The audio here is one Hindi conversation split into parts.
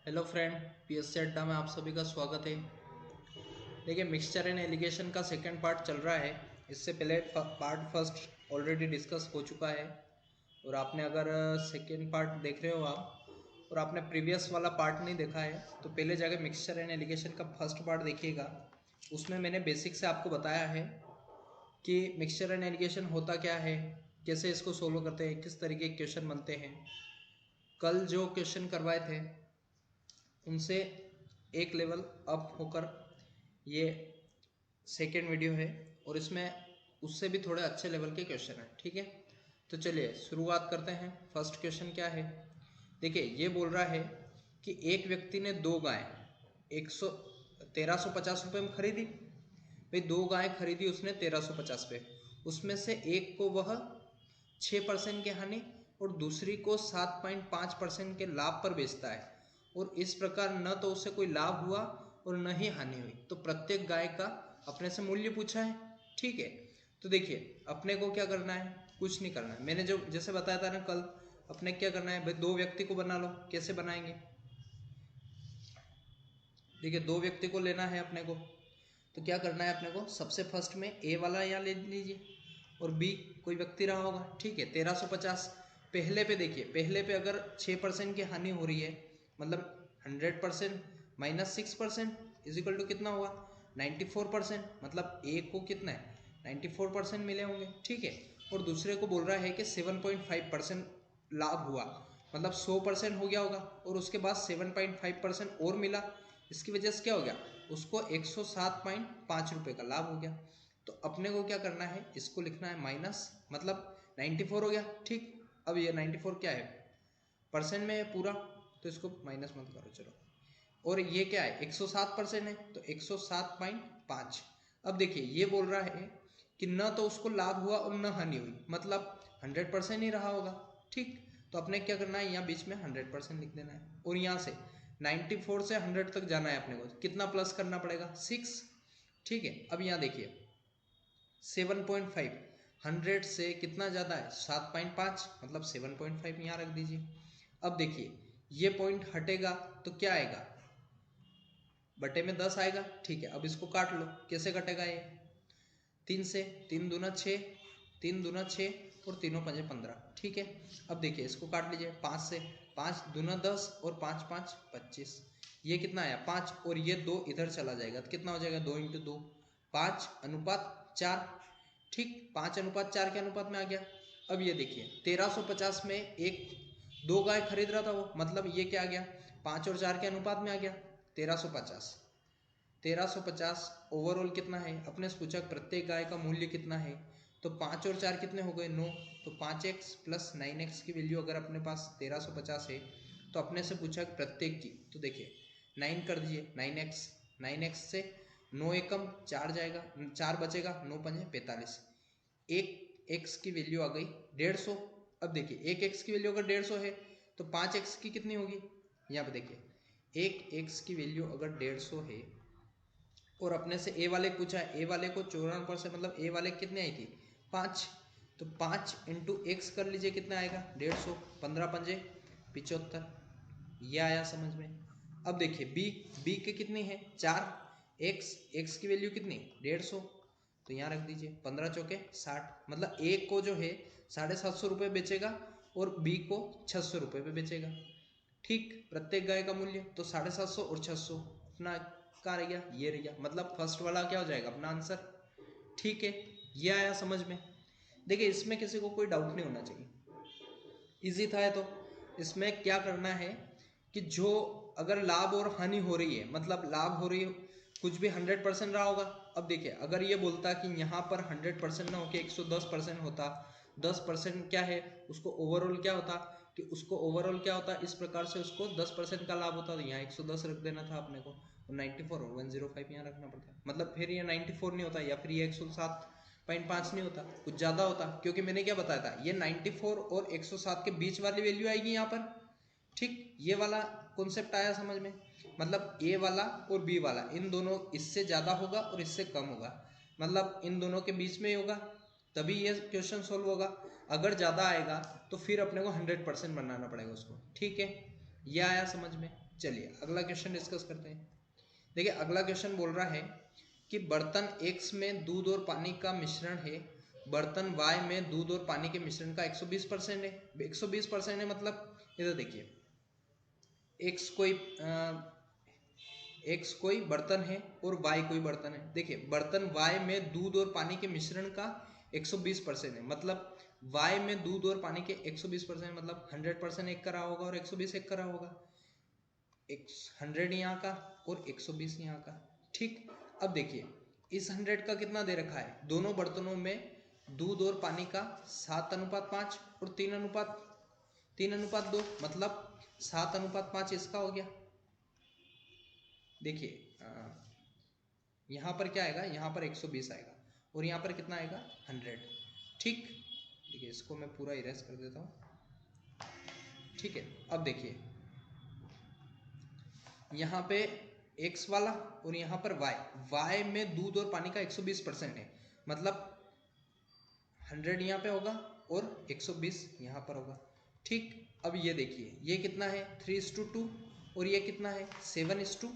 हेलो फ्रेंड, पीएससी अड्डा में आप सभी का स्वागत है। देखिए, मिक्सचर एंड एलिगेशन का सेकंड पार्ट चल रहा है। इससे पहले पार्ट फर्स्ट ऑलरेडी डिस्कस हो चुका है। और आपने अगर सेकंड पार्ट देख रहे हो आप और आपने प्रीवियस वाला पार्ट नहीं देखा है तो पहले जाके मिक्सचर एंड एलिगेशन का फर्स्ट पार्ट देखिएगा। उसमें मैंने बेसिक से आपको बताया है कि मिक्सचर एंड एलिगेशन होता क्या है, कैसे इसको सोल्व करते हैं, किस तरीके के क्वेश्चन बनते हैं। कल जो क्वेश्चन करवाए थे उनसे एक लेवल अप होकर ये सेकेंड वीडियो है और इसमें उससे भी थोड़े अच्छे लेवल के क्वेश्चन हैं। ठीक है, तो चलिए शुरुआत करते हैं। फर्स्ट क्वेश्चन क्या है, देखिए ये बोल रहा है कि एक व्यक्ति ने दो गायें 1350 रुपये में खरीदी। भाई दो गायें खरीदी उसने 1350 पे, उसमें से एक को वह 6% के हानि और दूसरी को 7.5% के लाभ पर बेचता है और इस प्रकार न तो उससे कोई लाभ हुआ और न ही हानि हुई। तो प्रत्येक गाय का अपने से मूल्य पूछा है। ठीक है, तो देखिए अपने को क्या करना है, कुछ नहीं करना है। मैंने जो जैसे बताया था ना कल, अपने क्या करना है भाई, दो व्यक्ति को बना लो। कैसे बनाएंगे, देखिए दो व्यक्ति को लेना है अपने को, तो क्या करना है अपने को, सबसे फर्स्ट में ए वाला यहाँ ले लीजिए और बी कोई व्यक्ति रहा होगा। ठीक है, 1350 पहले पे देखिए, पहले पे अगर 6% की हानि हो रही है मतलब 100% माइनस 6% इज इक्वल टू कितना हुआ 94%। मतलब ए को कितना है 94% मिले होंगे। ठीक है, और दूसरे को बोल रहा है कि 7.5% लाभ हुआ, मतलब 100% हो गया होगा और उसके बाद 7.5% और मिला। इसकी वजह से क्या हो गया, उसको 107.5 रुपये का लाभ हो गया। तो अपने को क्या करना है, इसको लिखना है माइनस, मतलब 94 हो गया। ठीक, अब ये 94 क्या है, परसेंट में है पूरा, तो इसको माइनस मत करो चलो। और ये क्या है 107% है तो 107.5। अब देखिए ये बोल रहा है कि न तो उसको लाभ हुआ और न हानि हुई, मतलब 100% ही रहा होगा। ठीक, तो अपने क्या करना है, यहाँ बीच में 100% लिख देना है और यहाँ से 94 से 100 तक जाना है अपने को, कितना प्लस करना पड़ेगा 6। ठीक है, अब यहाँ देखिए 7.5 100 से कितना ज़्यादा है 7.5, मतलब 7.5 यहाँ रख दीजिए। अब देखिए ये पॉइंट हटेगा तो क्या आएगा, बटे में 10 आएगा। ठीक है, अब इसको काट लो, कैसे कटेगा ये, 3 से, 3 दूना 6, 3 दूना 6 और तीनों पंजे 15। ठीक है, अब देखिए इसको काट लीजिए 5 से, 5 दूना 10 और 5 5 25। ये कितना आया 5 और ये 2 इधर चला जाएगा तो कितना हो जाएगा 2 इंटू 2 5:4। ठीक, 5:4 के अनुपात में आ गया। अब ये देखिए 1350 में एक दो गाय खरीद रहा था वो, मतलब ये क्या आ गया 5 और 4 के अनुपात में आ गया 1350। 1350 ओवरऑल कितना है, अपने से पूछा प्रत्येक गाय का मूल्य कितना है, तो 5 और 4 कितने हो गए 9, तो 5x प्लस 9x की वैल्यू अगर अपने पास 1350 है तो अपने से पूछा प्रत्येक की, तो देखिए 9 कर दीजिए 9x, 9x से 9 एकम 4 जाएगा, 4 बचेगा, 9 पंजे 45। एक एक्स की वैल्यू आ गई 150। अब देखिए एक एक्स की वैल्यू अगर 150 है तो 5x की कितनी होगी, यहाँ पे देखिए एक एक्स की वैल्यू अगर 150 है और अपने से ए वाले पूछा है, ए वाले को 54%, मतलब ए वाले कितने आई थी 5, तो 5 इंटू एक्स कर लीजिए कितना आएगा 150, 15 पंजे 75। ये आया समझ में। अब देखिए बी, बी के कितनी है 4, एक्स, एक्स की वैल्यू कितनी 150, तो यहाँ रख दीजिए 15 चौके 60, मतलब ए को जो है 750 रुपये बेचेगा और बी को 600 रुपये पे बेचेगा। ठीक, प्रत्येक गाय का मूल्य तो 750 और 600 अपना कहाँ रह गया, ये रह गया, मतलब फर्स्ट वाला क्या हो जाएगा अपना आंसर। ठीक है, ये आया समझ में। देखिए इसमें किसी को कोई डाउट नहीं होना चाहिए, इजी था। तो इसमें क्या करना है कि जो अगर लाभ और हानि हो रही है, मतलब लाभ हो रही है कुछ भी 100% रहा होगा। अब देखिए अगर ये बोलता कि यहाँ पर 100% ना होकर 110% होता, 10% क्या है उसको ओवरऑल क्या होता, कि उसको ओवरऑल क्या होता इस प्रकार से उसको 10% का लाभ होता, तो यहाँ 110 रख देना था अपने को, 94 और 105 यहाँ रखना पड़ता, मतलब फिर ये 94 नहीं होता या फिर ये 107.5 नहीं होता, कुछ ज़्यादा होता, क्योंकि मैंने क्या बताया था ये 94 और 107 के बीच वाली वैल्यू आएगी यहाँ पर। ठीक, ये वाला कॉन्सेप्ट आया समझ में, मतलब ए वाला और बी वाला इन दोनों इससे ज़्यादा होगा और इससे कम होगा, मतलब इन दोनों के बीच में ही होगा तभी ये क्वेश्चन सोल्व होगा। अगर ज़्यादा आएगा तो फिर अपने को 100% बनाना पड़ेगा उसको। ठीक है, ये आया समझ में। चलिए अगला क्वेश्चन डिस्कस करते हैं। देखिए अगला क्वेश्चन बोल रहा है कि बर्तन X में दूध और पानी का मिश्रण है, बर्तन Y में दूध और पानी के मिश्रण का 120% है। 120% है मतलब इधर देखिए X कोई बर्तन है और Y कोई बर्तन है। देखिए बर्तन Y में दूध और पानी के मिश्रण का 120% है, मतलब Y में दूध और पानी के 120% मतलब 100% एक का रहा होगा और 120 एक का रहा होगा। 100 यहाँ का और 120 यहाँ का। ठीक, अब देखिए इस 100 का कितना दे रखा है, दोनों बर्तनों में दूध और पानी का 7:5 और 3:2 मतलब 7:5 इसका हो गया। देखिए यहाँ पर क्या आएगा, यहाँ पर 120 आएगा और यहाँ पर कितना आएगा 100। ठीक, देखिए इसको मैं पूरा इरेज कर देता हूँ। ठीक है, अब देखिए यहाँ पे X वाला और यहाँ पर Y में दूध और पानी का 120% है, मतलब 100 यहाँ पे होगा और 120 यहाँ पर होगा। ठीक, अब ये देखिए ये कितना है 3:2 और ये कितना है 7:5।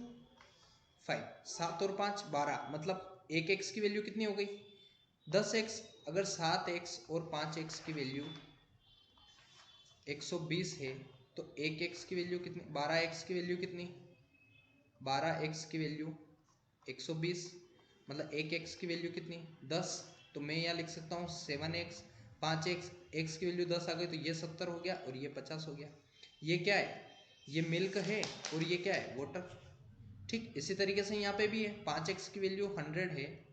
7 और 5 12, मतलब एक X की वैल्यू कितनी हो गई 10X। अगर 7X और 5X की वैल्यू 120 है तो एक X की वैल्यू कितनी, 12X की वैल्यू कितनी, 12X की वैल्यू 120, मतलब एक X की वैल्यू कितनी 10। तो मैं यहाँ लिख सकता हूँ 7X, 5X, X की वैल्यू 10 आ गई तो ये 70 हो गया और ये 50 हो गया। ये क्या है, ये मिल्क है और ये क्या है वाटर। ठीक, इसी तरीके से यहाँ पे भी है 5X की वैल्यू 100 है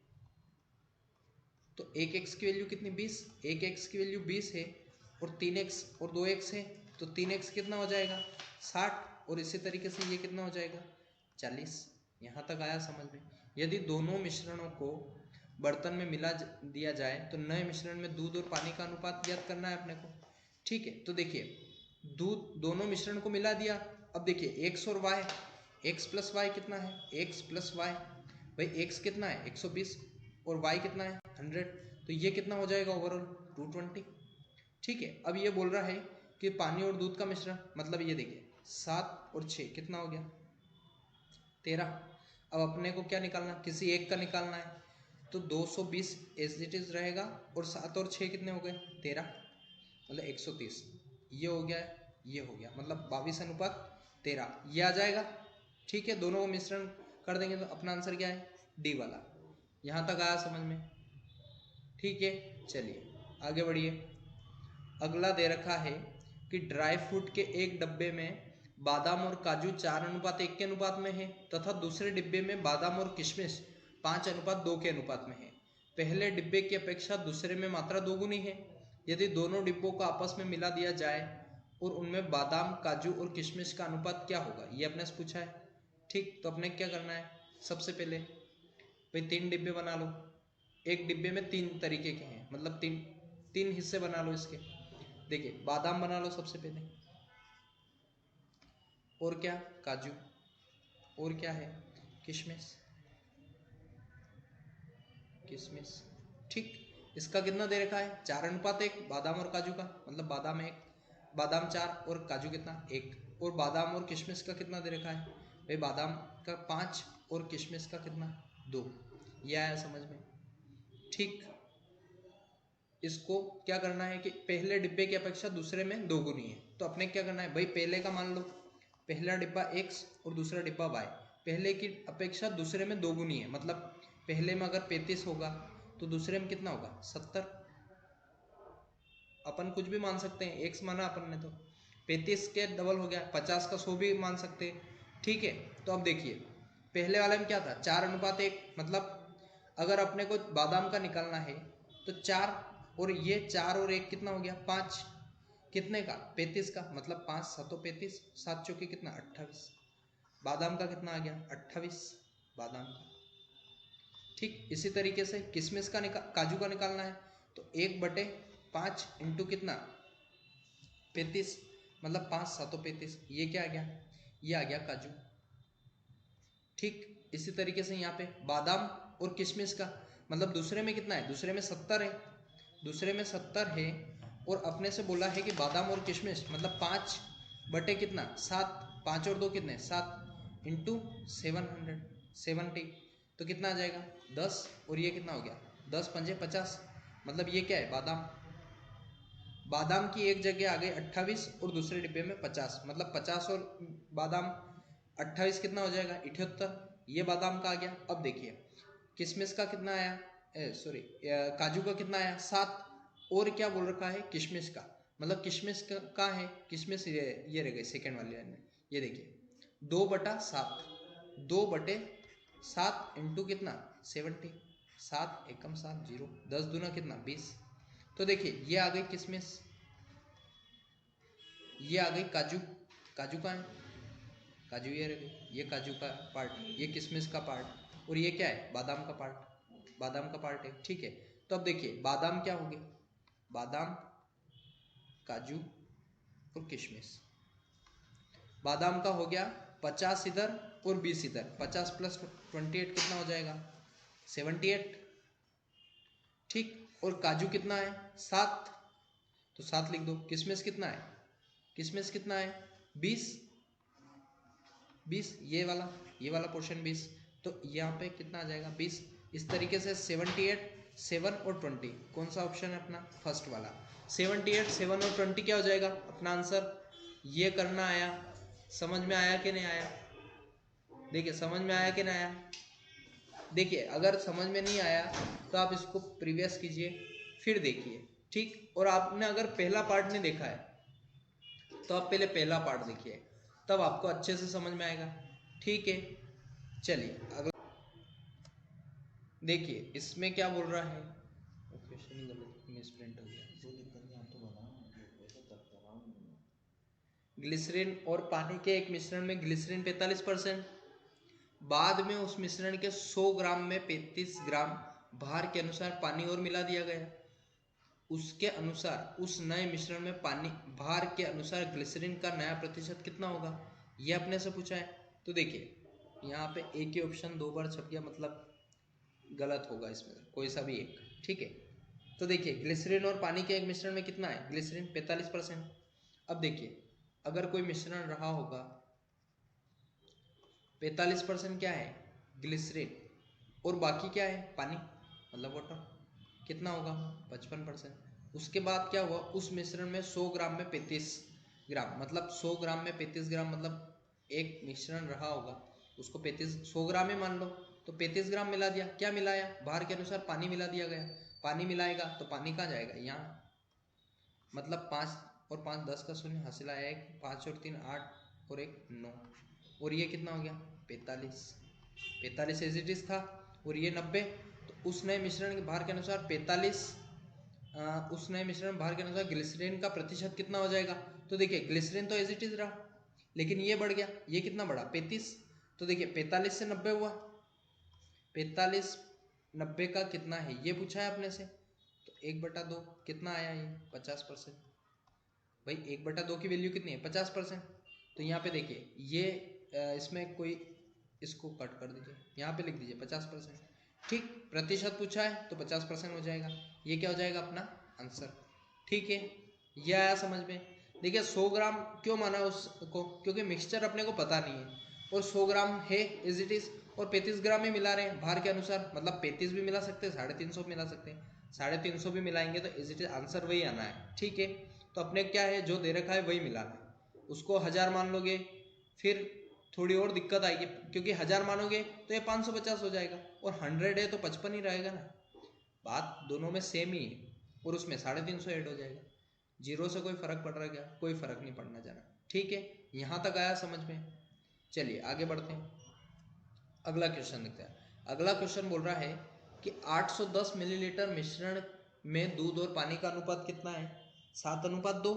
तो एक X की वैल्यू कितनी 20, एक X की वैल्यू 20 है और 3X और 2X है तो 3X कितना हो जाएगा 60 और इसी तरीके से ये कितना हो जाएगा 40। यहाँ तक आया समझ में। यदि दोनों मिश्रणों को बर्तन में मिला दिया जाए तो नए मिश्रण में दूध और पानी का अनुपात ज्ञात करना है अपने को। ठीक है, तो देखिए दूध दोनों मिश्रण को मिला दिया। अब देखिए X और Y, X प्लस वाई कितना है, X प्लस वाई, भाई X कितना है 120 और Y कितना है 100, तो ये कितना हो जाएगा ओवरऑल 220। ठीक है, अब ये बोल रहा है कि पानी और दूध का मिश्रण, मतलब ये देखिए 7 और 6 कितना हो गया 13। अब अपने को क्या निकालना, किसी एक का निकालना है तो 220 एज इट इज रहेगा और 7 और 6 कितने हो गए 13, मतलब 130। ये हो गया, ये हो गया, मतलब 22:13 ये आ जाएगा। ठीक है, दोनों को मिश्रण कर देंगे तो अपना आंसर क्या है डी वाला। यहाँ तक आया समझ में। ठीक है, चलिए आगे बढ़िए। अगला दे रखा है कि ड्राई फ्रूट के एक डब्बे में बादाम और काजू 4:1 के अनुपात में है तथा दूसरे डिब्बे में बादाम और किशमिश 5:2 के अनुपात में है। पहले डिब्बे की अपेक्षा दूसरे में मात्रा दोगुनी है। यदि दोनों डिब्बों को आपस में मिला दिया जाए और उनमें बादाम काजू और किशमिश का अनुपात क्या होगा, ये अपने से पूछा है। ठीक, तो अपने क्या करना है, सबसे पहले भाई 3 डिब्बे बना लो। एक डिब्बे में 3 तरीके के हैं, मतलब तीन हिस्से बना लो इसके। देखिए बादाम बना लो सबसे पहले, और क्या काजू, और क्या है किशमिश। ठीक, इसका कितना दे रखा है 4:1 बादाम और काजू का, मतलब बादाम 1, बादाम 4 और काजू कितना 1, और बादाम और किशमिश का कितना दे रखा है भाई बादाम का 5 और किशमिश का कितना 2। ये आया समझ में। ठीक, इसको क्या करना है कि पहले डिब्बे की अपेक्षा दूसरे में दोगुनी है, तो अपने क्या करना है भाई पहले का मान लो, पहला डिब्बा X और दूसरा डिब्बा Y, पहले की अपेक्षा दूसरे में दोगुनी है, मतलब पहले में अगर 35 होगा तो दूसरे में कितना होगा 70। अपन कुछ भी मान सकते हैं, X माना अपन ने तो 35 के डबल हो गया, 50 का 100 भी मान सकते हैं। ठीक है, तो अब देखिए पहले वाले में क्या था 4:1, मतलब अगर अपने को बादाम का निकालना है तो 4 और ये 4 और 1 कितना हो गया 5, कितने का 35 का, मतलब 5 7 35, 7 चौके कितना 28, बादाम का कितना आ गया 28 बादाम का। ठीक, इसी तरीके से किशमिश का काजू का निकालना है तो 1/5 इंटू कितना 35, मतलब 5 7 35, ये क्या आ गया, ये आ गया काजू। ठीक, इसी तरीके से यहाँ पे बादाम और किशमिश का, मतलब दूसरे में कितना है, दूसरे में 70 है, दूसरे में 70 है और अपने से बोला है कि बादाम और किशमिश मतलब 5 बटे कितना 7, 5 और 2 कितने 7 इंटू 770 तो कितना आ जाएगा 10 और ये कितना हो गया 10 पंजे 50 मतलब ये क्या है बादाम। बादाम की एक जगह आ गई 28 और दूसरे डिब्बे में 50 मतलब 50 और बादाम 28 कितना हो जाएगा 78 ये बादाम का आ गया। अब देखिए किशमिश का कितना आया सॉरी काजू का कितना आया 7 और क्या बोल रखा है किशमिश का मतलब किशमिश का है किशमिश ये रह गई सेकेंड वाली लाइन में ये देखिए 2/7 2/7 इंटू कितना 70 7 एकम 7 0 10 दूना कितना 20 तो देखिए ये आ गई किशमिश ये आ गई काजू काजू का है काजू ये रह गई ये काजू का पार्ट ये किशमिश का पार्ट और ये क्या है बादाम का पार्ट है ठीक है। तो अब देखिए बादाम क्या हो गया बादाम काजू और किशमिश बादाम का हो गया 50 इधर और 20 इधर 50 प्लस 28 कितना हो जाएगा 78 ठीक। और काजू कितना है 7 तो 7 लिख दो। किशमिश कितना है 20 ये वाला पोर्शन 20 तो यहाँ पे कितना आ जाएगा 20। इस तरीके से 78 7 और 20 कौन सा ऑप्शन है अपना फर्स्ट वाला 78 7 और 20 क्या हो जाएगा अपना आंसर। ये करना आया समझ में आया कि नहीं आया देखिए समझ में आया कि नहीं आया। देखिए अगर समझ में नहीं आया तो आप इसको प्रीवियस कीजिए फिर देखिए ठीक। और आपने अगर पहला पार्ट नहीं देखा है तो आप पहले पहला पार्ट देखिए तब आपको अच्छे से समझ में आएगा ठीक है। चलिए अगला देखिए इसमें क्या बोल रहा है क्वेश्चन ही गलत मिसप्रिंट हो गया। ग्लिसरीन और पानी के एक मिश्रण में ग्लिसरीन 45% बाद में उस मिश्रण के 100 ग्राम में 35 ग्राम भार के अनुसार पानी और मिला दिया गया। उसके अनुसार उस नए मिश्रण में पानी भार के अनुसार ग्लिसरीन का नया प्रतिशत कितना होगा ये अपने से पूछा है। तो देखिए यहाँ पे एक ही ऑप्शन 2 बार छप गया मतलब गलत होगा इसमें कोई सा भी एक ठीक है। तो देखिए ग्लिसरीन और पानी के एक मिश्रण में कितना है ग्लिसरीन 45%। अब देखिए अगर कोई मिश्रण रहा होगा 45% क्या है ग्लिसरीन और बाकी क्या है पानी मतलब वाटर कितना होगा 55%। उसके बाद क्या हुआ उस मिश्रण में 100 ग्राम में 35 ग्राम मतलब 100 ग्राम में 35 ग्राम मतलब एक मिश्रण रहा होगा उसको 100 ग्राम ही मान लो तो 35 ग्राम मिला दिया। क्या मिलाया भार के अनुसार पानी मिला दिया गया। पानी मिलाएगा तो पानी कहाँ जाएगा यहाँ मतलब 5 और 5 10 का शून्य हासिल आया 1 5 और 3 8 और 1 9 और ये कितना हो गया 45 एज इट इज था और ये 90। तो उस नए मिश्रण के भार के अनुसार 45 उस नए मिश्रण भार के अनुसार ग्लिसरीन का प्रतिशत कितना हो जाएगा। तो देखिए ग्लिसरीन तो एज इट इज रहा लेकिन ये बढ़ गया ये कितना बढ़ा 35। तो देखिए 45 से 90 हुआ 45 90 का कितना है ये पूछा है अपने से। तो 1/2 कितना आया ये 50%। भाई 1/2 की वैल्यू कितनी है 50%। तो यहाँ पे देखिए ये इसमें कोई इसको कट कर दीजिए यहाँ पे लिख दीजिए 50% ठीक। प्रतिशत पूछा है तो 50% हो जाएगा ये क्या हो जाएगा अपना आंसर ठीक है। ये आया समझ में। देखिए 100 ग्राम क्यों माना उसको क्योंकि मिक्सचर अपने को पता नहीं है और 100 ग्राम है इज इट इज और 35 ग्राम ही मिला रहे हैं भार के अनुसार मतलब 35 भी मिला सकते हैं 350 मिला सकते हैं 350 भी मिलाएंगे तो इज इट इज आंसर वही आना है ठीक है। तो अपने क्या है जो दे रखा है वही मिलाना है उसको 1000 मान लोगे फिर थोड़ी और दिक्कत आएगी क्योंकि 1000 मानोगे तो ये 550 हो जाएगा और 100 है तो 55 ही रहेगा ना। बात दोनों में सेम ही है और उसमें 350 ऐड हो जाएगा। जीरो से कोई फर्क पड़ रहा है क्या कोई फर्क नहीं पड़ना जाना ठीक है। यहाँ तक आया समझ में। चलिए आगे बढ़ते हैं अगला क्वेश्चन देखते हैं। अगला क्वेश्चन बोल रहा है कि 810 मिलीलीटर मिश्रण में दूध और पानी का अनुपात कितना है 7:2।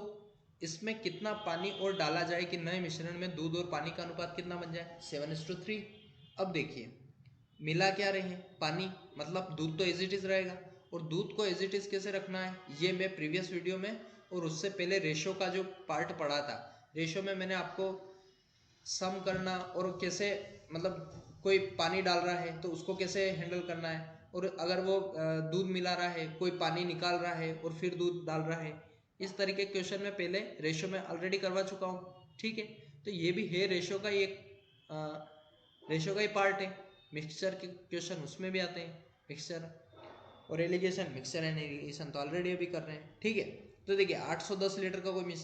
इसमें कितना पानी और डाला जाए कि नए मिश्रण में दूध और पानी का अनुपात कितना बन जाए 7:3। अब देखिए मिला क्या रहे हैं पानी मतलब दूध तो एज इट इज रहेगा और दूध को एज इट इज कैसे रखना है ये मैं प्रीवियस वीडियो में और उससे पहले रेशो का जो पार्ट पढ़ा था। रेशो में मैंने आपको सम करना और कैसे मतलब कोई पानी डाल रहा है तो उसको कैसे हैंडल करना है और अगर वो दूध मिला रहा है कोई पानी निकाल रहा है और फिर दूध डाल रहा है इस तरीके क्वेश्चन में पहले रेशो में ऑलरेडी करवा चुका हूँ ठीक है। तो ये भी है रेशो का एक रेशो का ही पार्ट है। मिक्सचर के क्वेश्चन उसमें भी आते हैं, मिक्सचर और एलिगेशन, मिक्सचर एंड एलिगेशन तो ऑलरेडी अभी कर रहे हैं, ठीक है। तो देखिए 810 लीटर का कोई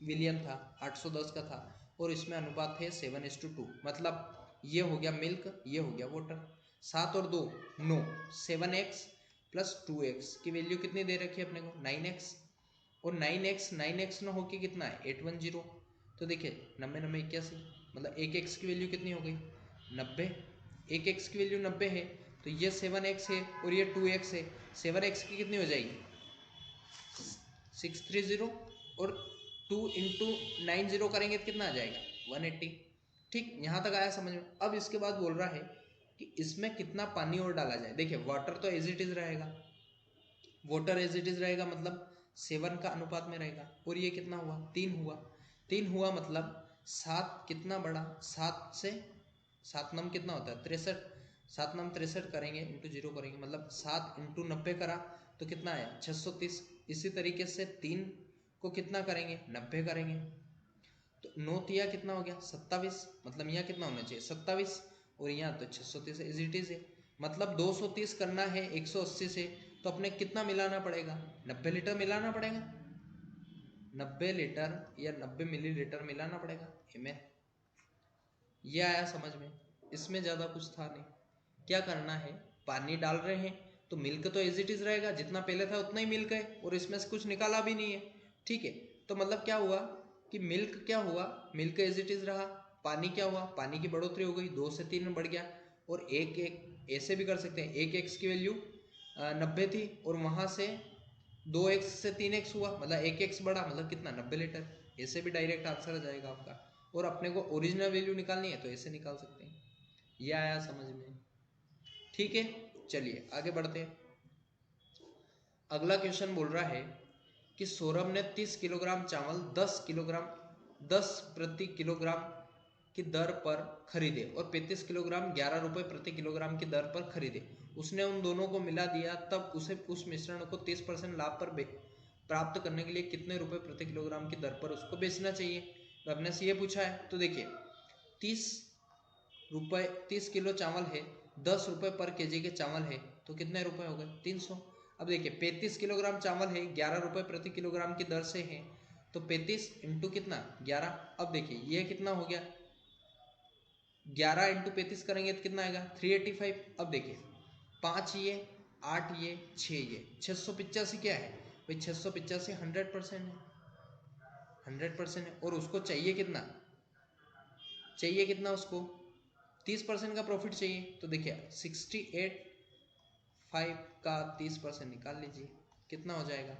विलियन था, 810 का था, और इसमें अनुपात है 7:2, मतलब ये हो गया मिल्क, ये हो गया वाटर। 7 और 2 9, 7x प्लस 2x की वैल्यू कितनी दे रखी है अपने को, 9x, और 9x ना होके कितना है 810। तो देखिए 90 90 81, मतलब 1x की वैल्यू कितनी हो गई 90, 1x की वैल्यू 90 है, तो ये 7x है और ये 2x है, 7x की कितनी हो जाएगी 630, और 2 इंटू 90 करेंगे तो कितना आ जाएगा 180। ठीक, यहाँ तक आया समझ में। अब इसके बाद बोल रहा है कि इसमें कितना पानी और डाला जाए। देखिए वाटर तो एज इट इज रहेगा, वाटर एज इट इज रहेगा, मतलब 7 का अनुपात में रहेगा, और ये कितना हुआ 3 हुआ, 3 हुआ, मतलब 7 कितना बड़ा, 7 से 7 नम कितना होता है 63, 7 नम 63 करेंगे इंटू 0 करेंगे, मतलब 7 इंटू 90 करा तो कितना आया 630। इसी तरीके से 3 को कितना करेंगे 90 करेंगे, तो 9 तिया कितना हो गया 27, मतलब यहाँ कितना होना चाहिए 27, और यहाँ तो 630 इज इट इज है, मतलब 230 करना है 180 से, तो अपने कितना मिलाना पड़ेगा 90 लीटर मिलाना पड़ेगा, 90 लीटर या 90 मिलीलीटर मिलाना पड़ेगा में। ये आया समझ में, इसमें ज़्यादा कुछ था नहीं। क्या करना है, पानी डाल रहे हैं तो मिल्क तो एज इट इज रहेगा, जितना पहले था उतना ही मिल्क है, और इसमें से कुछ निकाला भी नहीं है, ठीक है। तो मतलब क्या हुआ कि मिल्क क्या हुआ, मिल्क एज इट इज रहा, पानी क्या हुआ, पानी की बढ़ोतरी हो गई, 2 से 3 में बढ़ गया, और एक ऐसे भी कर सकते हैं, 1x की वैल्यू 90 थी, और वहाँ से 2x से 3x हुआ, मतलब 1x बढ़ा, मतलब कितना 90 लीटर, ऐसे भी डायरेक्ट आंसर आ जाएगा आपका। और अपने को ओरिजिनल वैल्यू निकालनी है तो ऐसे निकाल सकते हैं। ये आया समझ में, ठीक है। चलिए आगे बढ़ते हैं। अगला क्वेश्चन बोल रहा है कि सौरभ ने 30 किलोग्राम चावल 10 प्रति किलोग्राम की दर पर खरीदे, और 35 किलोग्राम 11 रुपए प्रति किलोग्राम की दर पर खरीदे। उसने उन दोनों को मिला दिया, तब उसे उस मिश्रण को 30% लाभ पर प्राप्त करने के लिए कितने रुपए प्रति किलोग्राम की दर पर उसको बेचना चाहिए। तो हमने से ये पूछा है, तो देखिए 30 किलो चावल है, 10 रुपए पर केजी के चावल है, तो कितने रुपए हो गए 300। अब देखिए 35 किलोग्राम चावल है, 11 रुपए प्रति किलोग्राम की दर से है, तो 35 इंटू कितना 11। अब देखिए ये कितना हो गया, 11 इंटू 35 करेंगे तो कितना आएगा 385। अब देखिए 5 ये 8 ये 6 ये 685 क्या है भाई, 685 100% है, 100% है, और उसको चाहिए कितना, चाहिए कितना उसको 30% का प्रॉफिट चाहिए। तो देखिए 68.5 का 30% निकाल लीजिए, कितना हो जाएगा,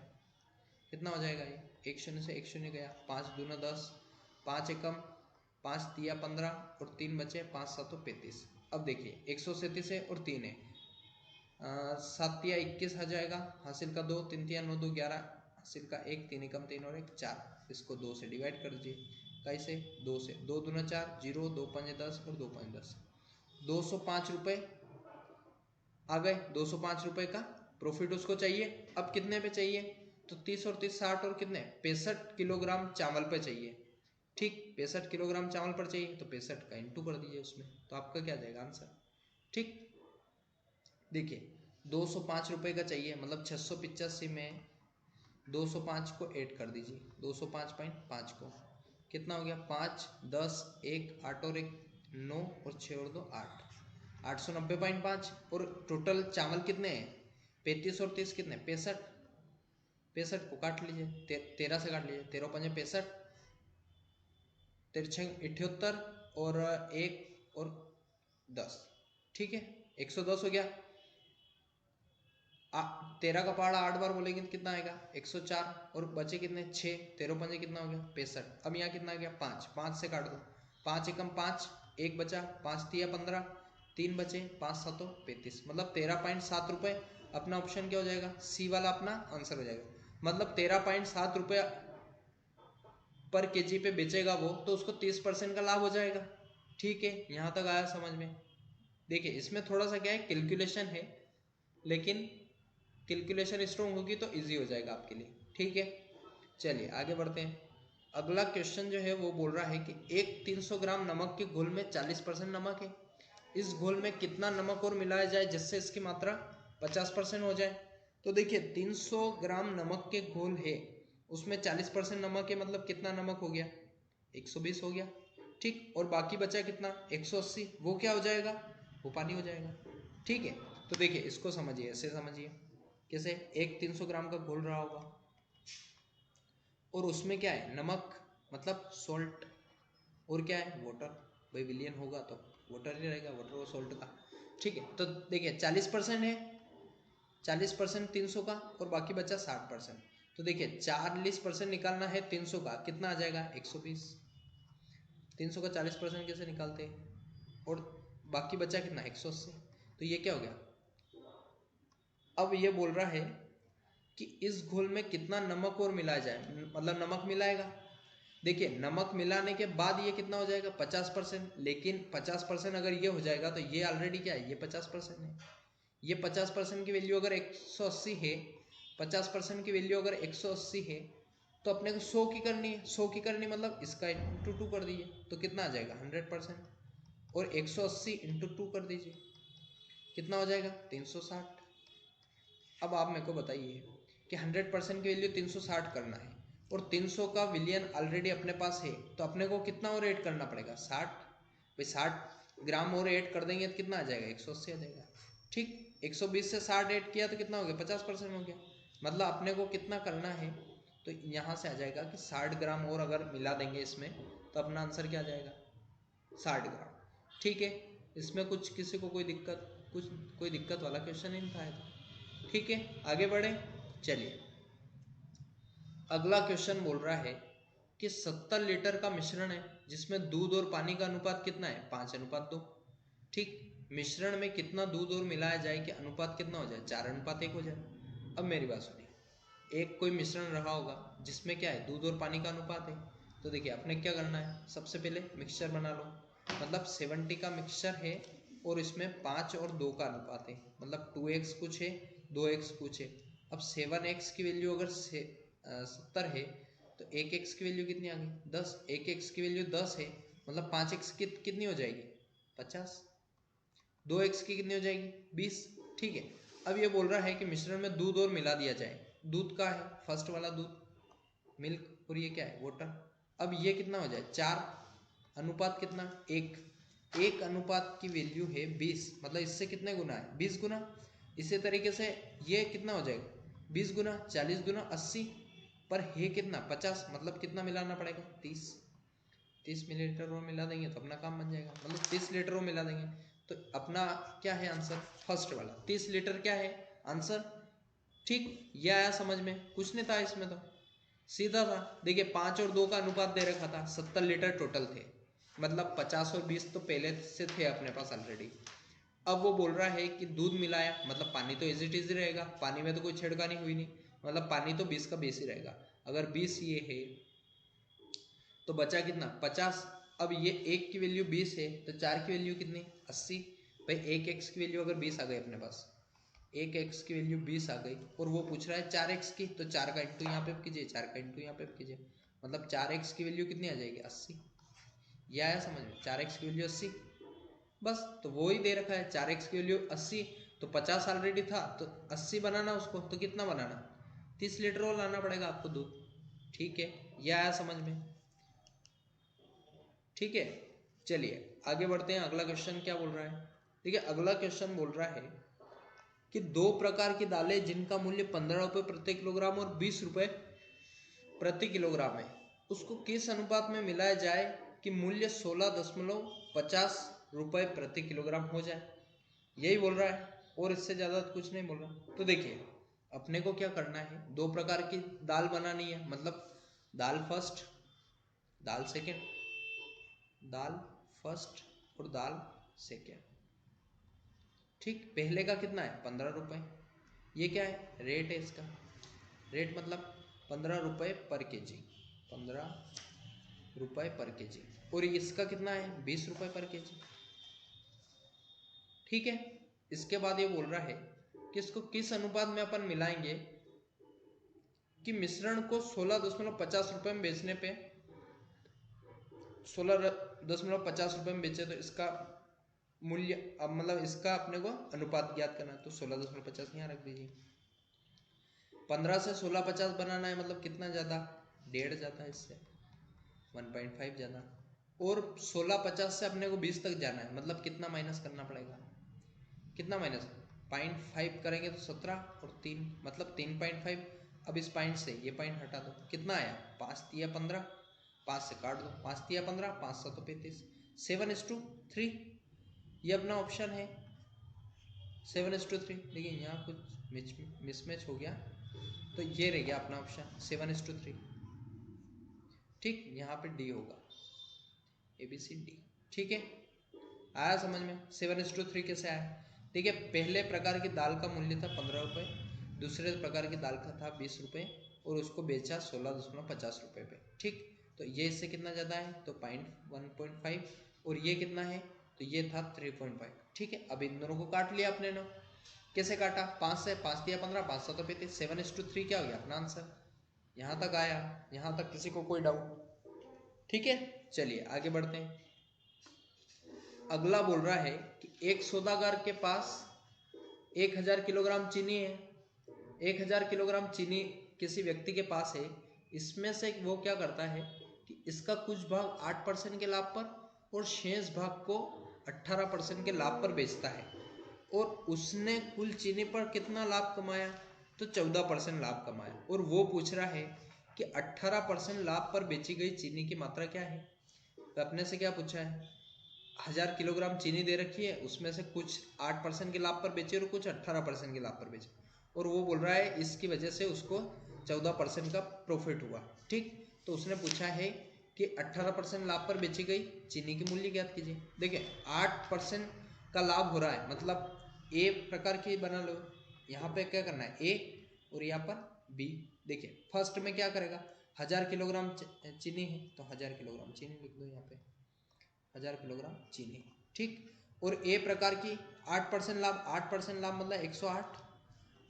कितना हो जाएगा, ये एक शून्य से एक शून्य गया, 5 दूना 10, 5 एकम 5 तिया 15, और 3 बचे, 5 7 35। अब देखिए 137 है और 3 है, 7 तिया 21 आ जाएगा, हासिल का 2, 3 तिया 9 2 11, हासिल का 1, 3 एकम 3 और 1 4। इसको 2 से डिवाइड कर दीजिए, कैसे 2 से, 2 दूना 4, 0 2 5 10 और 2 5 10, 205 रुपये आ गए। 205 रुपये का प्रॉफिट उसको चाहिए। अब कितने पे चाहिए, तो 30 और 30 60 और कितने 65 किलोग्राम चावल पे चाहिए, ठीक 65 किलोग्राम चावल पर चाहिए, तो 65 का इंटू कर दीजिए उसमें, तो आपका क्या जाएगा आंसर, ठीक। देखिए 205 रुपये का चाहिए, मतलब 685 में 205 को ऐड कर दीजिए, 205.5 को, कितना हो गया 5 10 1 8 और 1 9 और 6 और 2 8, 890.5। और टोटल चावल कितने हैं 35 और 30 कितने 65, 65 को काट लीजिए, 13 से काट लीजिए, 13 5 65, 13 78 और 1 और 10, ठीक है 110 हो गया। 13 का पहाड़ा 8 बार बोलेंगे तो कितना आएगा 104, और बचे कितने 6, 13 पंजे कितना हो गया 65। अब यहाँ कितना आ गया 5, 5 से काट दो, 5 एकम 5, 1 बचा, 5 तिया 15, 3 बचे, 5 7 35, मतलब 13.7 रुपये। अपना ऑप्शन क्या हो जाएगा, सी वाला अपना आंसर हो जाएगा, मतलब 13.7 रुपये पर केजी पे बेचेगा वो, तो उसको 30% का लाभ हो जाएगा, ठीक है। यहाँ तक आया समझ में। देखिए इसमें थोड़ा सा क्या है कैलकुलेशन है, लेकिन कैलकुलेशन स्ट्रॉन्ग होगी तो इजी हो जाएगा आपके लिए, ठीक है। चलिए आगे बढ़ते हैं। अगला क्वेश्चन जो है वो बोल रहा है कि एक 300 ग्राम नमक के घोल में 40% नमक है, इस घोल में कितना नमक और मिलाया जाए जिससे इसकी मात्रा 50% हो जाए। तो देखिए 300 ग्राम नमक के घोल है, उसमें 40% नमक है, मतलब कितना नमक हो गया, 120 हो गया, ठीक। और बाकी बचा कितना, 180, वो क्या हो जाएगा, वो पानी हो जाएगा, ठीक है। तो देखिए इसको समझिए, ऐसे समझिए, कैसे, एक 300 ग्राम का घोल रहा होगा और उसमें क्या है, नमक मतलब सॉल्ट, और क्या है, वाटर, भाई विलियन होगा तो वाटर ही रहेगा, वाटर और सॉल्ट का, ठीक है। तो देखिए 40% है, 40% 300 का, और बाकी बचा 60%। तो देखिए 40% निकालना है 300 का, कितना आ जाएगा, 120। 300 का 40% कैसे निकालते हैं, और बाकी बचा कितना, 180। तो ये क्या हो गया, अब ये बोल रहा है कि इस घोल में कितना नमक और मिलाया जाए, मतलब नमक मिलाएगा। देखिए नमक मिलाने के बाद ये कितना हो जाएगा, 50%, लेकिन 50% अगर ये हो जाएगा तो ये ऑलरेडी क्या है, ये 50% है। ये 50% की वैल्यू अगर 180 है, 50% की वैल्यू अगर 180 है, तो अपने को 100 की करनी है, 100 की करनी मतलब इसका इंटू 2 कर दीजिए, तो कितना आ जाएगा 100%, और 180 इंटू 2 कर दीजिए, कितना हो जाएगा 360। अब आप मेरे को बताइए कि 100% की वैल्यू 360 करना है, और 300 का विलियन ऑलरेडी अपने पास है, तो अपने को कितना और ऐड करना पड़ेगा, 60। भाई 60 ग्राम और ऐड कर देंगे तो कितना आ जाएगा, 180 आ जाएगा, ठीक। 120 से 60 ऐड किया तो कितना हो गया, 50% हो गया। मतलब अपने को कितना करना है, तो यहाँ से आ जाएगा कि 60 ग्राम और अगर मिला देंगे इसमें, तो अपना आंसर क्या आ जाएगा, 60 ग्राम, ठीक है। इसमें कुछ किसी को कोई दिक्कत, कुछ कोई दिक्कत वाला क्वेश्चन नहीं था, ठीक है। आगे बढ़े, चलिए अगला क्वेश्चन बोल रहा है कि 70 लीटर का मिश्रण है जिसमें दूध और पानी का अनुपात कितना है, 5:2, ठीक। मिश्रण में कितना दूध और मिलाया जाए कि अनुपात कितना हो जाए, 4:1 हो जाए। अब मेरी बात सुनिए, एक कोई मिश्रण रहा होगा जिसमें क्या है, दूध और पानी का अनुपात है। तो देखिए अपने क्या करना है, सबसे पहले मिक्सचर बना लो, मतलब 70 का मिक्सचर है और इसमें 5 और 2 का अनुपात है, मतलब 2x कुछ है, 2x कुछ है। अब 7x की वैल्यू अगर 70 है, तो 1x की वैल्यू कितनी आ गई, 10। 1x की वैल्यू 10 है, मतलब 5x कितनी हो जाएगी, 50। 2x की कितनी हो जाएगी, 20, ठीक है। अब ये बोल रहा है कि मिश्रण में दूध और मिला दिया जाए। दूध का है फर्स्ट वाला दूध, मिल्क, और ये क्या है, वाटर। अब ये कितना हो जाए, 4 अनुपात कितना, 1। 1 अनुपात की वैल्यू है 20, मतलब इससे कितने गुना है, 20 गुना। इसी तरीके से ये कितना हो जाएगा, 20 गुना, 40 गुना 80, पर है कितना, 50, मतलब कितना मिलाना पड़ेगा, 30 मिलीलीटर और मिला देंगे तो अपना काम बन जाएगा, मतलब 30 लीटर और मिला देंगे। तो अपना क्या है आंसर, फर्स्ट वाला 30 लीटर क्या है आंसर, ठीक। ये आया समझ में, कुछ नहीं था इसमें, तो सीधा था। देखिए 5 और 2 का अनुपात दे रखा था, 70 लीटर टोटल थे, मतलब 50 और 20 तो पहले से थे अपने पास ऑलरेडी। अब वो बोल रहा है कि दूध मिलाया, मतलब पानी तो एज इट इज रहेगा, पानी में तो कोई छेड़खानी हुई नहीं, मतलब पानी तो 20 का 20 ही रहेगा। अगर 20 ये है तो बचा कितना, 50। अब ये 1 की वैल्यू 20 है, तो 4 की वैल्यू कितनी, 80। भाई 1x की वैल्यू अगर 20 आ गई अपने पास, 1x की वैल्यू 20 आ गई, और वो पूछ रहा है 4x की, तो 4 का इंटू यहाँ पे कीजिए, 4 का इंटू यहाँ पे कीजिए, मतलब 4x की वैल्यू कितनी आ जाएगी, 80। ये आया समझ में, 4x की वैल्यू 80, बस। तो वो ही दे रखा है 4x की वैल्यू 80, तो 50 ऑलरेडी था, तो 80 बनाना उसको, तो कितना बनाना, 30 लीटर और लाना पड़ेगा आपको दूध, ठीक है। यह आया समझ में, ठीक है। चलिए आगे बढ़ते हैं, अगला क्वेश्चन क्या बोल रहा है। देखिए अगला क्वेश्चन बोल रहा है कि 2 प्रकार की दालें जिनका मूल्य 15 रुपये प्रति किलोग्राम और 20 रुपये प्रति किलोग्राम है, उसको किस अनुपात में मिलाया जाए कि मूल्य 16.50 रुपये प्रति किलोग्राम हो जाए, यही बोल रहा है, और इससे ज़्यादा कुछ नहीं बोल रहा। तो देखिए अपने को क्या करना है, 2 प्रकार की दाल बनानी है, मतलब दाल फर्स्ट, दाल सेकेंड, दाल फर्स्ट और दाल सेकेंड, ठीक। पहले का कितना है, 15 रुपये, ये क्या है, रेट है इसका, रेट मतलब 15 रुपये पर केजी, 15 रुपये पर केजी, और इसका कितना है, 20 रुपये पर केजी, ठीक है। इसके बाद ये बोल रहा है कि इसको किस अनुपात में अपन मिलाएंगे कि मिश्रण को 16.50 रुपये में बेचने पे 16.50 में बेचे तो इसका मूल्य, अब मतलब इसका अपने को अनुपात ज्ञात करना है, तो 16.50 यहाँ रख दीजिए। 15 से 16.50 बनाना है, मतलब कितना ज़्यादा, 1.5 ज़्यादा, इससे 1.5 ज़्यादा। और 16.50 से अपने को 20 तक जाना है, मतलब कितना माइनस करना पड़ेगा, कितना माइनस, 0.5 करेंगे तो 17 और 3 मतलब 3.5। अब इस पॉइंट से ये पॉइंट हटा दो, कितना आया, 5 तिया 15, 5 से काट दो, 5 तिया 15, 5 7 35, 7:3 ये अपना ऑप्शन है 7:3। देखिए यहाँ कुछ मिसमैच हो गया, तो ये रह गया अपना ऑप्शन 7:3। ठीक, यहाँ पे डी होगा, ABCD। ठीक है, आया समझ में 7:3 कैसे आया। ठीक है, पहले प्रकार की दाल का मूल्य था 15 रुपये, दूसरे प्रकार की दाल का था 20 रुपये, और उसको बेचा 16.50 रुपये पे। ठीक, तो ये इससे कितना ज़्यादा है, तो 1.5, और ये कितना है, तो ये था 3.5। ठीक है, अब इन दोनों को काट लिया अपने ने, कैसे काटा, 5 से, 5 तिया 15, 5 7 35, 7:3 क्या हो गया अपना आंसर। यहाँ तक आया, यहाँ तक किसी को कोई डाउट। ठीक है, चलिए आगे बढ़ते हैं। अगला बोल रहा है कि एक सौदागर के पास 1000 किलोग्राम चीनी है। 1000 किलोग्राम चीनी किसी व्यक्ति के पास है, इसमें से वो क्या करता है कि इसका कुछ भाग 8% के लाभ पर और शेष भाग को 18% के लाभ पर बेचता है, और उसने कुल चीनी पर कितना लाभ कमाया, तो 14% लाभ कमाया। और वो पूछ रहा है कि 18% लाभ पर बेची गई चीनी की मात्रा क्या है। तो अपने से क्या पूछा है, 1000 किलोग्राम चीनी दे रखी है, उसमें से कुछ 8% के लाभ पर बेचे और कुछ 18% के लाभ पर बेचे, और वो बोल रहा है इसकी वजह से उसको 14% का प्रॉफिट हुआ। ठीक, तो उसने पूछा है कि 18% लाभ पर बेची गई चीनी की मूल्य ज्ञात कीजिए। देखिए 8% का लाभ हो रहा है, मतलब ए प्रकार की बना लो, यहाँ पे क्या करना है ए, और यहाँ पर बी। देखिए फर्स्ट में क्या करेगा, 1000 किलोग्राम चीनी है तो 1000 किलोग्राम चीनी लिख दो यहाँ पे, 1000 किलोग्राम चीनी। ठीक, और ए प्रकार की 8% लाभ, 8% लाभ मतलब 108,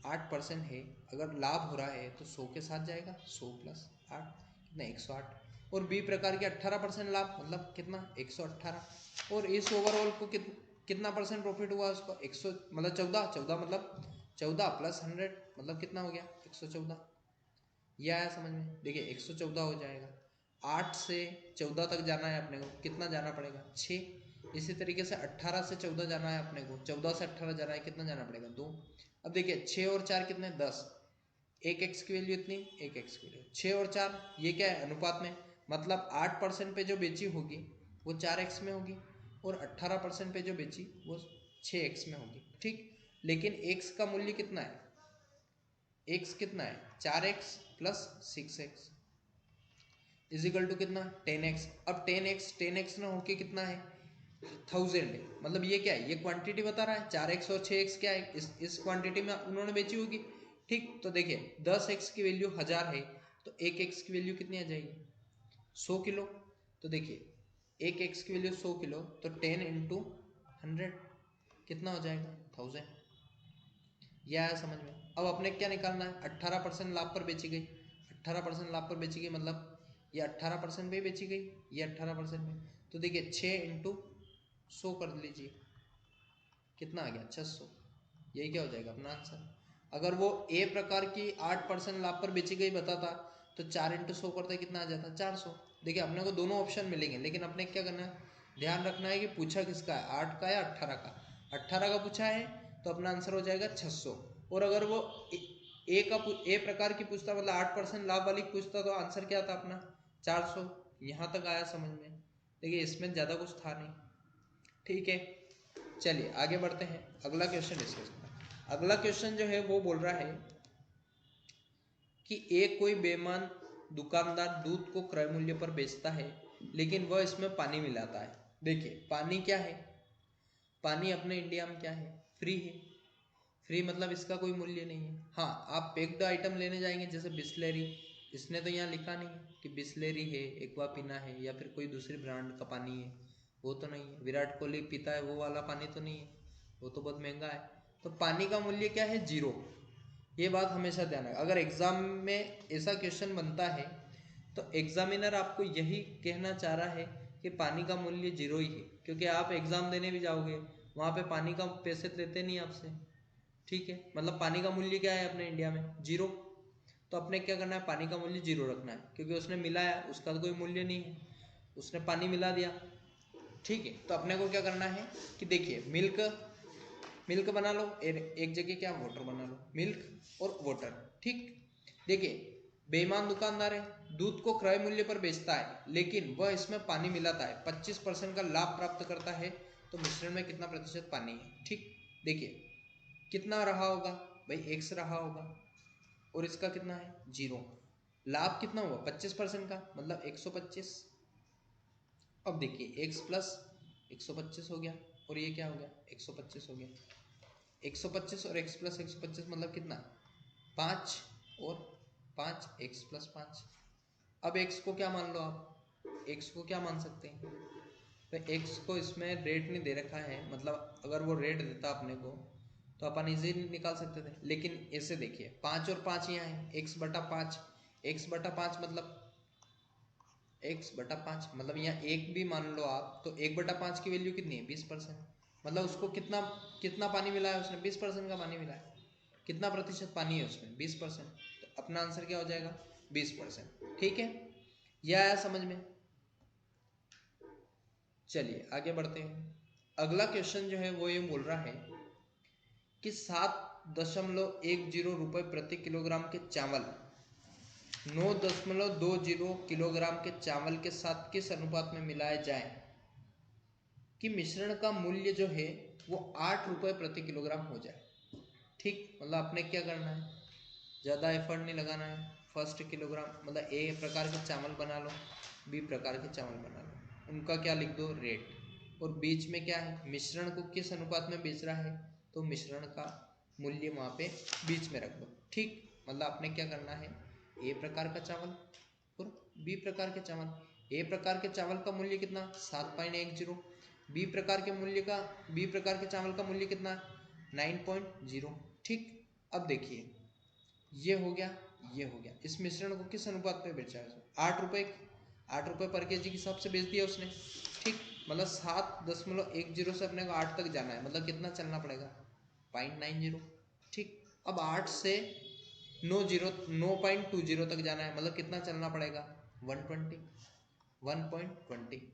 8% है, अगर लाभ हो रहा है तो 100 के साथ जाएगा, 100 + 8 कितना 108। और बी प्रकार के 18% लाभ मतलब कितना 118, और इस ओवरऑल को कितना परसेंट प्रॉफिट हुआ उसको 100 मतलब 14 मतलब 14 + 100 मतलब कितना हो गया 114। ये आया समझ में। देखिए 114 हो जाएगा, 8 से 14 तक जाना है अपने को, कितना जाना पड़ेगा 6। इसी तरीके से 18 से 14 जाना है अपने को, 14 से 18 जाना है, कितना जाना पड़ेगा 2। अब देखिए 6 और 4 कितने 10, एक एक्स की वैल्यू इतनी, एक एक्स की वैल्यू 6 और 4 ये क्या है अनुपात में, मतलब 8% पे जो बेची होगी वो 4x में होगी, और 18% पे जो बेची वो 6x में होगी। ठीक, लेकिन x का मूल्य कितना है, x कितना है 4x + 6x इजिकल टू कितना 10x। अब 10x ना होके कितना है 1000 है, मतलब ये क्या है, ये क्वांटिटी बता रहा है, 4x और 6x क्या है, इस क्वांटिटी में उन्होंने बेची होगी। ठीक, तो देखिए 10x की वैल्यू 1000 है, तो 1x की वैल्यू कितनी आ जाएगी 100 किलो। तो देखिए 1x की वैल्यू 100 किलो, तो 10 × 100 कितना हो जाएगा 1000। यह आया समझ में। अब अपने क्या निकालना है, 18% लाभ पर बेची गई, 18% लाभ पर बेची गई मतलब ये 18% पे बेची गई, ये 18% में, तो देखिए 6 × 100 कर लीजिए, कितना आ गया 600। यही क्या हो जाएगा अपना आंसर। अगर वो ए प्रकार की 8% लाभ पर बेची गई बताता तो 4 × 100 करते कितना आ जाता 400। देखिए अपने को दोनों ऑप्शन मिलेंगे, लेकिन अपने क्या करना है, ध्यान रखना है कि पूछा किसका है, 8 का या 18 का। 18 का पूछा है तो अपना आंसर हो जाएगा 600, और अगर वो ए प्रकार की पूछता मतलब 8% लाभ वाली पूछता तो आंसर क्या था अपना 400। यहाँ तक आया समझ में। देखिए इसमें ज़्यादा कुछ था नहीं। ठीक है, चलिए आगे बढ़ते हैं, अगला क्वेश्चन डिस्कस करते हैं। अगला क्वेश्चन जो है वो बोल रहा है कि एक कोई बेईमान दुकानदार दूध को क्रय मूल्य पर बेचता है, लेकिन वह इसमें पानी मिलाता है। देखिए पानी क्या है, पानी अपने इंडिया में क्या है फ्री है, फ्री मतलब इसका कोई मूल्य नहीं है। हाँ आप पैक्ड आइटम लेने जाएंगे जैसे बिस्लेरी, इसने तो यहाँ लिखा नहीं है कि बिस्लेरी है, एक्वापीना है, या फिर कोई दूसरी ब्रांड का पानी है, वो तो नहीं है। विराट कोहली पीता है वो वाला पानी तो नहीं है, वो तो बहुत महंगा है। तो पानी का मूल्य क्या है 0, ये बात हमेशा ध्यान रखें। अगर एग्जाम में ऐसा क्वेश्चन बनता है तो एग्जामिनर आपको यही कहना चाह रहा है कि पानी का मूल्य 0 ही है, क्योंकि आप एग्जाम देने भी जाओगे वहाँ पे पानी का पैसे लेते नहीं आपसे, ठीक है। मतलब पानी का मूल्य क्या है अपने इंडिया में 0, तो अपने क्या करना है, पानी का मूल्य 0 रखना है, क्योंकि उसने मिलाया, उसका तो कोई मूल्य नहीं है, उसने पानी मिला दिया, ठीक है। तो अपने को क्या करना है कि देखिए मिल्क बना लो, एक जगह क्या वाटर बना लो, मिल्क और वाटर, ठीक। देखिए बेईमान दुकानदार है, दूध को क्रय मूल्य पर बेचता है लेकिन वह इसमें पानी मिलाता है, 25% का लाभ प्राप्त करता है, तो मिश्रण में कितना प्रतिशत पानी है, ठीक। देखिए कितना रहा होगा भाई, x रहा होगा, और इसका कितना है 0, लाभ कितना हुआ 25% का, मतलब 125। अब देखिए x प्लस 125 हो गया, और ये क्या हो गया 125 हो गया, 125 और x प्लस 125 मतलब कितना 5, और 5 x प्लस 5। अब x को क्या मान लो आप, x को क्या मान सकते हैं, तो x को इसमें रेट नहीं दे रखा है, मतलब अगर वो रेट देता अपने को तो अपन इजी निकाल सकते थे, लेकिन ऐसे देखिए 5 और 5 यहाँ है, x बटा 5, x बटा 5 मतलब x बटा 5 मतलब यहाँ एक भी मान लो आप, तो 1 बटा 5 की वैल्यू कितनी है 20%, मतलब उसको कितना कितना पानी मिला है उसने 20% का पानी मिला है, कितना प्रतिशत पानी है उसमें 20%, तो अपना आंसर क्या हो जाएगा 20%, ठीक है। यह आया समझ में। चलिए आगे बढ़ते हैं। अगला क्वेश्चन जो है वो ये बोल रहा है कि 7.10 रुपये प्रति किलोग्राम के चावल 9.20 किलोग्राम के चावल के साथ किस अनुपात में मिलाया जाए कि मिश्रण का मूल्य जो है वो 8 रुपये प्रति किलोग्राम हो जाए, ठीक। मतलब आपने क्या करना है, ज़्यादा एफर्ट नहीं लगाना है, फर्स्ट किलोग्राम मतलब ए प्रकार के चावल बना लो, बी प्रकार के चावल बना लो, उनका क्या लिख दो रेट, और बीच में क्या है मिश्रण को किस अनुपात में बेच रहा है, तो मिश्रण का मूल्य वहाँ पे बीच में रख दो, ठीक। मतलब आपने क्या करना है, ए प्रकार का चावल और बी प्रकार के चावल, ए प्रकार के चावल का मूल्य कितना 7.10, बी प्रकार के चावल का मूल्य कितना 9.0, ठीक। अब देखिए ये हो गया, ये हो गया, इस मिश्रण को किस अनुपात में बेचा है 8 रुपये पर केजी के हिसाब से बेच दिया उसने, ठीक। मतलब 7.10 से अपने को 8 तक जाना है, मतलब कितना चलना पड़ेगा 0.90, ठीक। अब 8 से 9.20 तक जाना है, मतलब कितना चलना पड़ेगा 120।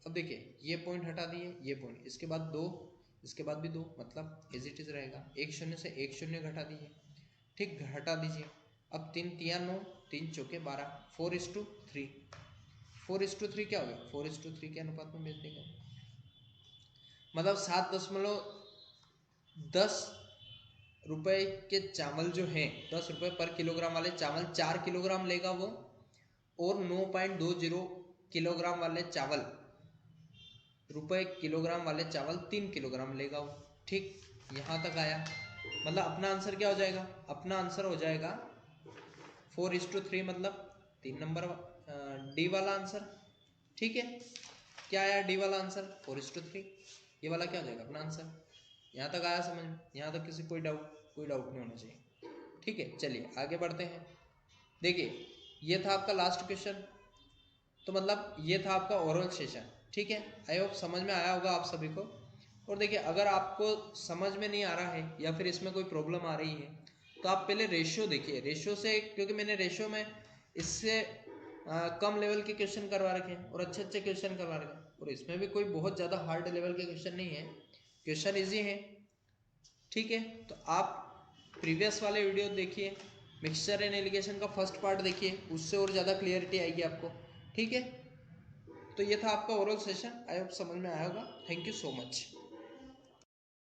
अब देखिए ये पॉइंट हटा दिए, ये पॉइंट, इसके बाद 2, इसके बाद भी 2, मतलब एज इट इज रहेगा, एक शून्य से एक शून्य घटा दीजिए, ठीक, हटा दीजिए। अब 3 तिया 9, 3 चौके 12, 4:3, 4:3 क्या हो गया 4:3 के अनुपात में बेच देंगे, मतलब 7.10 रुपए के चावल जो है 10 रुपए पर किलोग्राम वाले चावल 4 किलोग्राम लेगा वो, और 9.20 किलोग्राम वाले चावल रुपए किलोग्राम वाले चावल 3 किलोग्राम लेगा वो, ठीक। यहाँ तक आया, मतलब अपना आंसर क्या हो जाएगा, अपना आंसर हो जाएगा 4:3, मतलब 3 नंबर डी वाला आंसर, ठीक है। क्या आया डी वाला आंसर 4:3, ये वाला क्या हो जाएगा अपना आंसर। यहाँ तक आया समझ में, यहाँ तक किसी कोई डाउट नहीं होना चाहिए, ठीक है। चलिए आगे बढ़ते हैं। देखिए ये था आपका लास्ट क्वेश्चन, तो मतलब ये था आपका ओरल सेशन, ठीक है। आई होप समझ में आया होगा आप सभी को। और देखिए अगर आपको समझ में नहीं आ रहा है या फिर इसमें कोई प्रॉब्लम आ रही है तो आप पहले रेशियो देखिए, रेशियो से, क्योंकि मैंने रेशियो में इससे कम लेवल के क्वेश्चन करवा रखे हैं और अच्छे अच्छे क्वेश्चन करवा रखे हैं, और इसमें भी कोई बहुत ज़्यादा हार्ड लेवल के क्वेश्चन नहीं है, क्वेश्चन ईजी है, ठीक है। तो आप प्रीवियस वाले वीडियो देखिए, मिक्सचर एंड एलिगेशन का फर्स्ट पार्ट देखिए, उससे और ज़्यादा क्लियरिटी आएगी आपको, ठीक है। तो ये था आपका ओरल सेशन, आई होप समझ में आया होगा। Thank you so much.